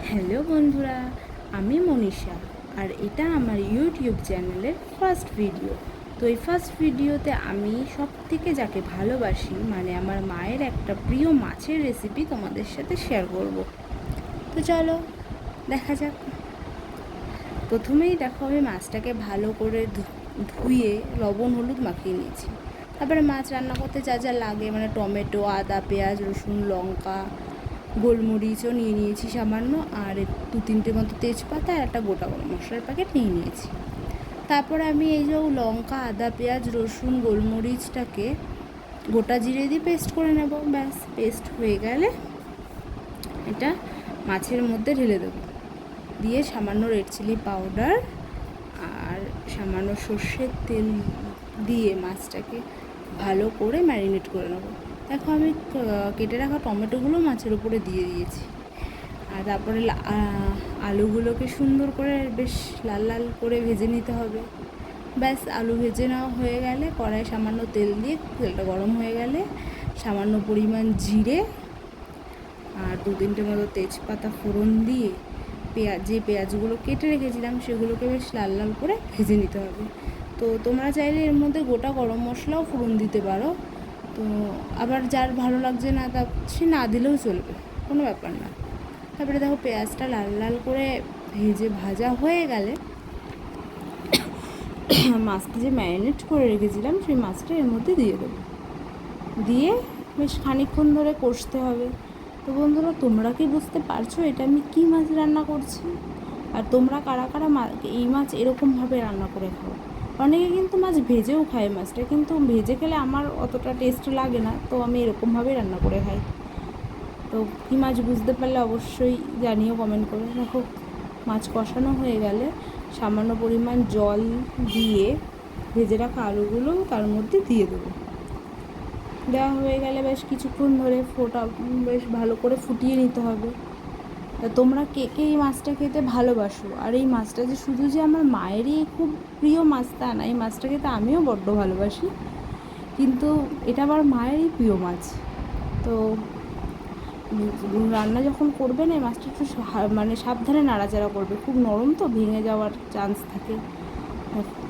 Hello বন্ধুরা, আমি মনীষা আর এটা আমার ইউটিউব চ্যানেলের ফার্স্ট ভিডিও। তো এই ফার্স্ট ভিডিওতে আমি সব থেকে যাকে ভালোবাসি মানে আমার মায়ের একটা প্রিয় মাছের রেসিপি তোমাদের সাথে শেয়ার করব। তো চলো দেখা যাক। প্রথমেই দেখো, আমি মাছটাকে ভালো করে ধুয়ে লবণ হলুদ মাখিয়ে নিয়েছি। তারপরে মাছ রান্না করতে যা যা লাগে মানে টমেটো, আদা, পেঁয়াজ, রসুন, লঙ্কা, গোলমরিচও নিয়ে নিয়েছি সামান্য, আর 2-3টে মতো তেজপাতা আর একটা গোটা গরম মশলার প্যাকেট নিয়ে নিয়েছি। তারপরে আমি এই যে লঙ্কা, আদা, পেঁয়াজ, রসুন, গোলমরিচটাকে গোটা জিরে দিয়ে পেস্ট করে নেব। ব্যাস, পেস্ট হয়ে গেলে এটা মাছের মধ্যে ঢেলে দেবো। দিয়ে সামান্য রেড চিলি পাউডার আর সামান্য সর্ষের তেল দিয়ে মাছটাকে ভালো করে ম্যারিনেট করে নেবো। দেখো, আমি কেটে রাখা টমেটোগুলো মাছের উপরে দিয়ে দিয়েছি। আর তারপরে আলুগুলোকে সুন্দর করে বেশ লাল লাল করে ভেজে নিতে হবে। ব্যাস, আলু ভেজে নেওয়া হয়ে গেলে কড়াইয়ে সামান্য তেল দিয়ে, তেলটা গরম হয়ে গেলে সামান্য পরিমাণ জিরে আর 2-3টে মতো তেজপাতা ফোড়ন দিয়ে যে পেঁয়াজগুলো কেটে রেখেছিলাম সেগুলোকে বেশ লাল লাল করে ভেজে নিতে হবে। তো তোমরা চাইলে এর মধ্যে গোটা গরম মশলাও ফোড়ন দিতে পারো। তো আবার যার ভালো লাগছে না তা সে না দিলেও চলবে, কোনো ব্যাপার না। তারপরে দেখো, পেঁয়াজটা লাল লাল করে ভাজা হয়ে গেলে মাছটা যে ম্যারিনেট করে রেখেছিলাম সেই মাছটা এর মধ্যে দিয়ে দেবো। দিয়ে বেশ খানিকক্ষণ ধরে কষতে হবে। তো বন্ধুরা, তোমরা কি বুঝতে পারছো এটা আমি কী মাছ রান্না করছি? আর তোমরা কারা কারা এই মাছ এরকমভাবে রান্না করে খাও? অনেকে কিন্তু মাছ ভেজেও খায় মাছটা, কিন্তু ভেজে খেলে আমার অতটা টেস্ট লাগে না, তো আমি এরকমভাবেই রান্না করে খাই। তো কী মাছ বুঝতে পারলে অবশ্যই জানিও কমেন্ট করে। দেখো, মাছ কষানো হয়ে গেলে সামান্য পরিমাণ জল দিয়ে ভেজে রাখা আলুগুলো তার মধ্যে দিয়ে দেবো। দেওয়া হয়ে গেলে বেশ কিছুক্ষণ ধরে বেশ ভালো করে ফুটিয়ে নিতে হবে। তা তোমরা কে কে এই মাছটা খেতে ভালোবাসো? আর এই মাছটা যে শুধু যে আমার মায়েরই খুব প্রিয় মাছ তা না, এই মাছটা খেতে আমিও বড্ড ভালোবাসি, কিন্তু এটা আমার মায়েরই প্রিয় মাছ। তো রান্না যখন করবে না, এই মাছটা একটু মানে সাবধানে নাড়াচাড়া করবে, খুব নরম তো ভেঙে যাওয়ার চান্স থাকে।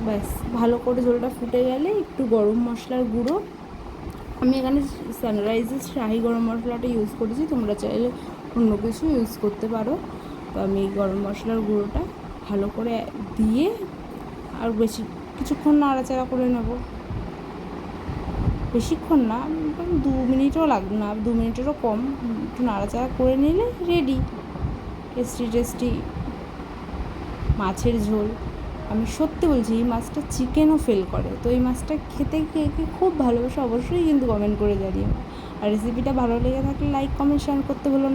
ব্যাস, ভালো করে ঝোলটা ফুটে গেলে একটু গরম মশলার গুঁড়ো, আমি এখানে সানরাইজের শাহি গরম মশলাটা ইউজ করেছি, তোমরা চাইলে অন্য কিছু ইউজ করতে পারো। তো আমি গরম মশলার গুঁড়োটা ভালো করে দিয়ে আর কিছুক্ষণ নাড়াচাড়া করে নেব। বেশিক্ষণ না, 2 মিনিটও লাগবে না, 2 মিনিটেরও কম। একটু নাড়াচাড়া করে নিলে রেডি টেস্টি মাছের ঝোল। আমি সত্যি বলছি, এই মাছটা চিকেনও ফেল করে। তো এই মাছটা খেতে কে খুব ভালোবাসে অবশ্যই কিন্তু কমেন্ট করে জানিও। আর রেসিপিটা ভালো লেগে থাকলে লাইক, কমেন্ট, শেয়ার করতে ভুলো না।